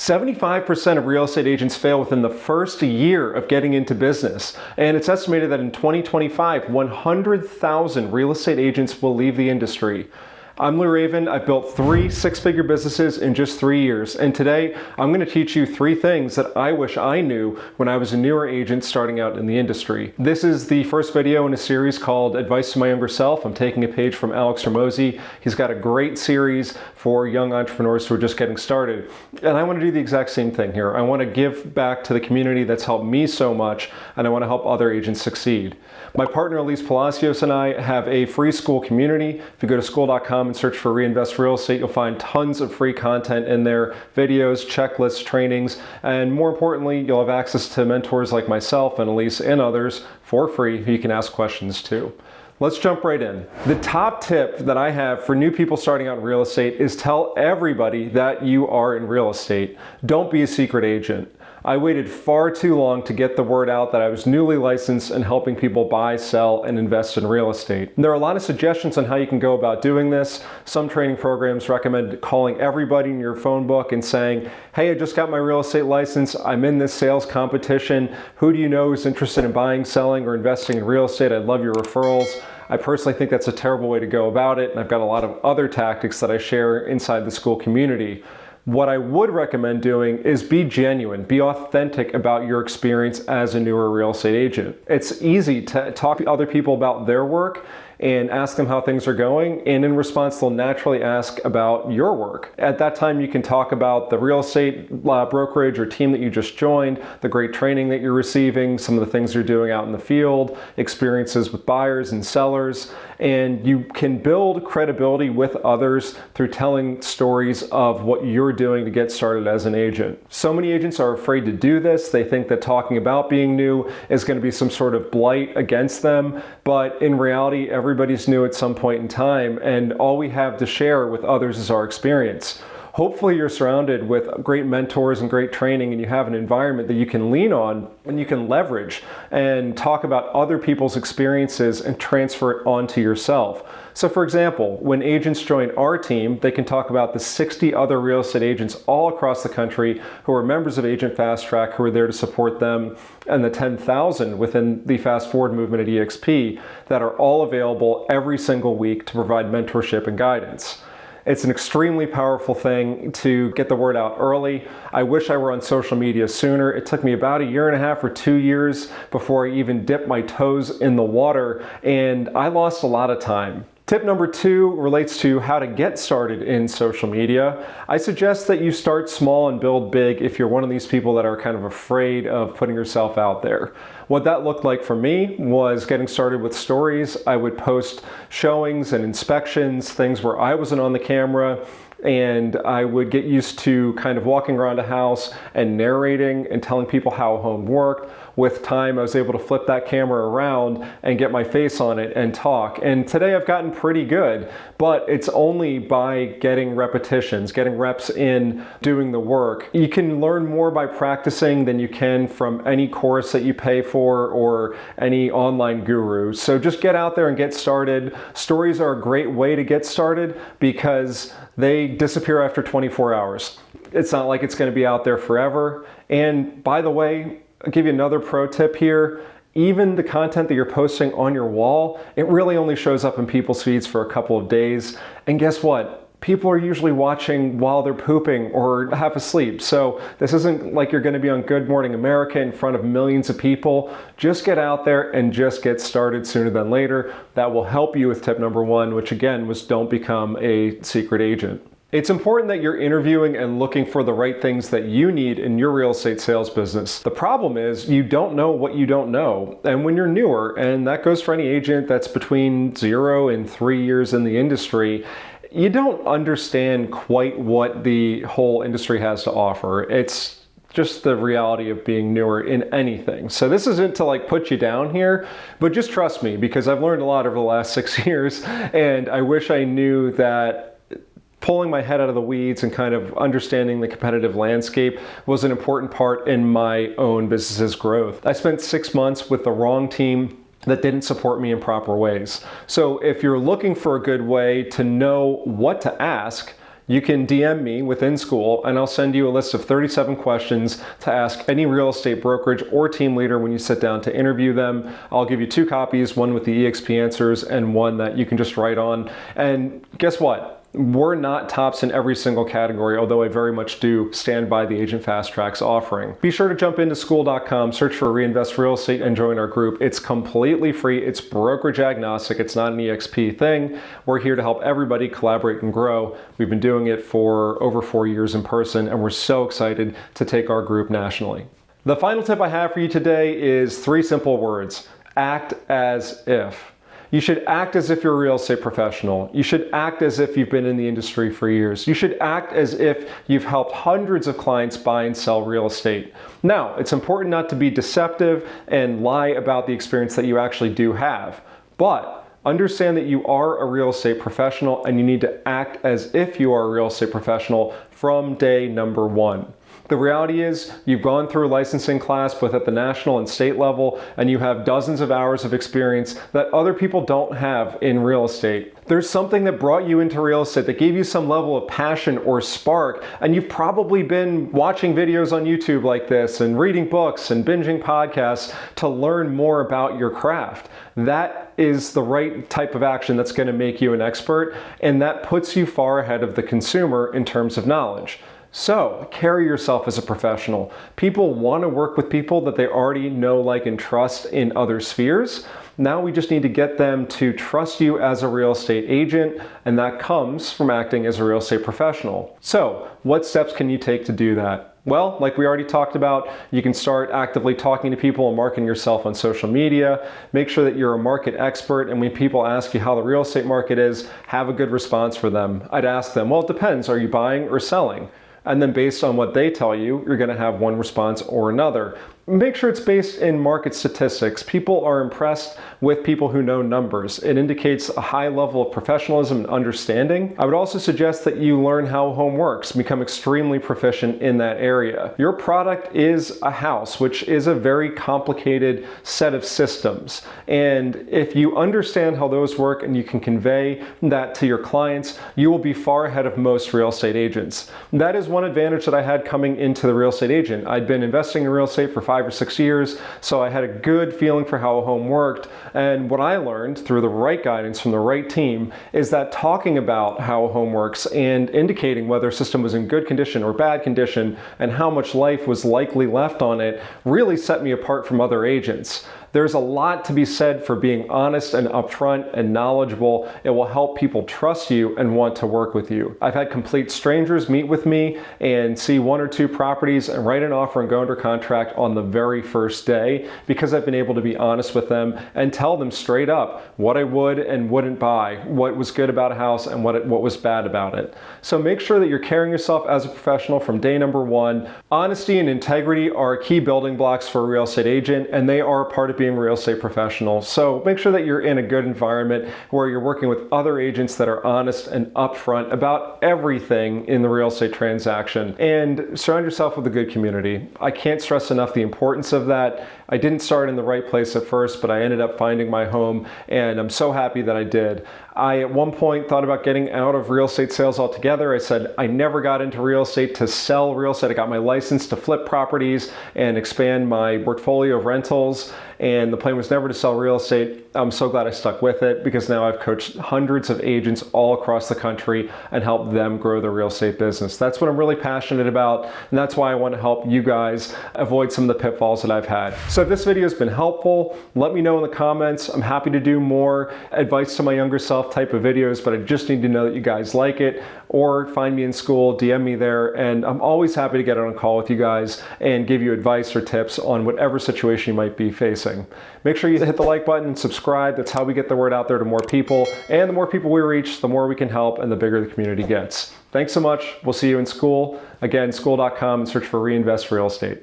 75% of real estate agents fail within the first year of getting into business. And it's estimated that in 2025, 100,000 real estate agents will leave the industry. I'm Lou Raven. I've built 3 six-figure businesses in just 3 years. And today, I'm going to teach you 3 things that I wish I knew when I was a newer agent starting out in the industry. This is the first video in a series called Advice to My Younger Self. I'm taking a page from Alex Hormozi. He's got a great series for young entrepreneurs who are just getting started. And I want to do the exact same thing here. I want to give back to the community that's helped me so much, and I want to help other agents succeed. My partner, Elise Palacios, and I have a free Skool community. If you go to Skool.com and search for REinvest Real Estate, you'll find tons of free content in there, videos, checklists, trainings, and more importantly, you'll have access to mentors like myself and Elise and others for free who you can ask questions to. Let's jump right in. The top tip that I have for new people starting out in real estate is tell everybody that you are in real estate. Don't be a secret agent. I waited far too long to get the word out that I was newly licensed and helping people buy, sell, and invest in real estate. And there are a lot of suggestions on how you can go about doing this. Some training programs recommend calling everybody in your phone book and saying, hey, I just got my real estate license. I'm in this sales competition. Who do you know who's interested in buying, selling, or investing in real estate? I'd love your referrals. I personally think that's a terrible way to go about it, and I've got a lot of other tactics that I share inside the Skool community. What I would recommend doing is be genuine, be authentic about your experience as a newer real estate agent. It's easy to talk to other people about their work and ask them how things are going, and in response they'll naturally ask about your work. At that time you can talk about the real estate brokerage or team that you just joined, the great training that you're receiving, some of the things you're doing out in the field, experiences with buyers and sellers, and you can build credibility with others through telling stories of what you're doing to get started as an agent. So many agents are afraid to do this. They think that talking about being new is going to be some sort of blight against them, but in reality, everybody's new at some point in time, and all we have to share with others is our experience. Hopefully you're surrounded with great mentors and great training, and you have an environment that you can lean on and you can leverage and talk about other people's experiences and transfer it onto yourself. So for example, when agents join our team, they can talk about the 60 other real estate agents all across the country who are members of Agent Fast Track, who are there to support them, and the 10,000 within the Fast Forward movement at EXP that are all available every single week to provide mentorship and guidance. It's an extremely powerful thing to get the word out early. I wish I were on social media sooner. It took me about 1.5 years or 2 years before I even dipped my toes in the water, and I lost a lot of time. Tip number 2 relates to how to get started in social media. I suggest that you start small and build big if you're one of these people that are kind of afraid of putting yourself out there. What that looked like for me was getting started with stories. I would post showings and inspections, things where I wasn't on the camera, and I would get used to kind of walking around a house and narrating and telling people how a home worked. With time, I was able to flip that camera around and get my face on it and talk. And today I've gotten pretty good, but it's only by getting repetitions, getting reps in doing the work. You can learn more by practicing than you can from any course that you pay for or any online guru. So just get out there and get started. Stories are a great way to get started because they disappear after 24 hours. It's not like it's going to be out there forever. And by the way, I'll give you another pro tip here. Even the content that you're posting on your wall, it really only shows up in people's feeds for a couple of days. And guess what? People are usually watching while they're pooping or half asleep. So this isn't like you're going to be on Good Morning America in front of millions of people. Just get out there and just get started sooner than later. That will help you with tip number 1, which again was don't become a secret agent. It's important that you're interviewing and looking for the right things that you need in your real estate sales business. The problem is you don't know what you don't know. And when you're newer, and that goes for any agent that's between 0 and 3 years in the industry, you don't understand quite what the whole industry has to offer. It's just the reality of being newer in anything. So this isn't to like put you down here, but just trust me because I've learned a lot over the last 6 years, and I wish I knew that pulling my head out of the weeds and kind of understanding the competitive landscape was an important part in my own business's growth. I spent 6 months with the wrong team that didn't support me in proper ways. So if you're looking for a good way to know what to ask, You can DM me within Skool, and I'll send you a list of 37 questions to ask any real estate brokerage or team leader when you sit down to interview them. I'll give you 2 copies, one with the EXP answers and one that you can just write on. And guess what? We're not tops in every single category, although I very much do stand by the Agent Fast Track's offering. Be sure to jump into Skool.com, search for REinvest Real Estate, and join our group. It's completely free. It's brokerage agnostic. It's not an EXP thing. We're here to help everybody collaborate and grow. We've been doing it for over 4 years in person, and we're so excited to take our group nationally. The final tip I have for you today is 3 simple words. Act as if. You should act as if you're a real estate professional. You should act as if you've been in the industry for years. You should act as if you've helped hundreds of clients buy and sell real estate. Now, it's important not to be deceptive and lie about the experience that you actually do have, but understand that you are a real estate professional and you need to act as if you are a real estate professional from day number 1. The reality is you've gone through a licensing class both at the national and state level, and you have dozens of hours of experience that other people don't have in real estate. There's something that brought you into real estate that gave you some level of passion or spark, and you've probably been watching videos on YouTube like this and reading books and binging podcasts to learn more about your craft. That is the right type of action that's going to make you an expert, and that puts you far ahead of the consumer in terms of knowledge. So, carry yourself as a professional. People want to work with people that they already know, like, and trust in other spheres. Now we just need to get them to trust you as a real estate agent, and that comes from acting as a real estate professional. So, what steps can you take to do that? Well, like we already talked about, you can start actively talking to people and marketing yourself on social media. Make sure that you're a market expert, and when people ask you how the real estate market is, have a good response for them. I'd ask them, well, it depends. Are you buying or selling? And then based on what they tell you, you're going to have one response or another. Make sure it's based in market statistics. People are impressed with people who know numbers. It indicates a high level of professionalism and understanding. I would also suggest that you learn how a home works, become extremely proficient in that area. Your product is a house, which is a very complicated set of systems. And if you understand how those work and you can convey that to your clients, you will be far ahead of most real estate agents. That is one advantage that I had coming into the real estate agent. I'd been investing in real estate for 5 or 6 years, so I had a good feeling for how a home worked. And what I learned through the right guidance from the right team is that talking about how a home works and indicating whether a system was in good condition or bad condition and how much life was likely left on it really set me apart from other agents. There's a lot to be said for being honest and upfront and knowledgeable. It will help people trust you and want to work with you. I've had complete strangers meet with me and see 1 or 2 properties and write an offer and go under contract on the very first day because I've been able to be honest with them and tell them straight up what I would and wouldn't buy, what was good about a house and what was bad about it. So make sure that you're carrying yourself as a professional from day number 1. Honesty and integrity are key building blocks for a real estate agent, and they are a part of being a real estate professional. So make sure that you're in a good environment where you're working with other agents that are honest and upfront about everything in the real estate transaction, and surround yourself with a good community. I can't stress enough the importance of that. I didn't start in the right place at first, but I ended up finding my home, and I'm so happy that I did. I, at one point, thought about getting out of real estate sales altogether. I said I never got into real estate to sell real estate. I got my license to flip properties and expand my portfolio of rentals, and the plan was never to sell real estate. I'm so glad I stuck with it because now I've coached hundreds of agents all across the country and helped them grow their real estate business. That's what I'm really passionate about, and that's why I want to help you guys avoid some of the pitfalls that I've had. So if this video has been helpful, let me know in the comments. I'm happy to do more advice to my younger self type of videos, but I just need to know that you guys like it. Or find me in Skool, DM me there, and I'm always happy to get on a call with you guys and give you advice or tips on whatever situation you might be facing. Make sure you hit the like button and subscribe. That's how we get the word out there to more people, and the more people we reach, the more we can help and the bigger the community gets. Thanks so much. We'll see you in Skool. Again, Skool.com, and search for REinvest Real Estate.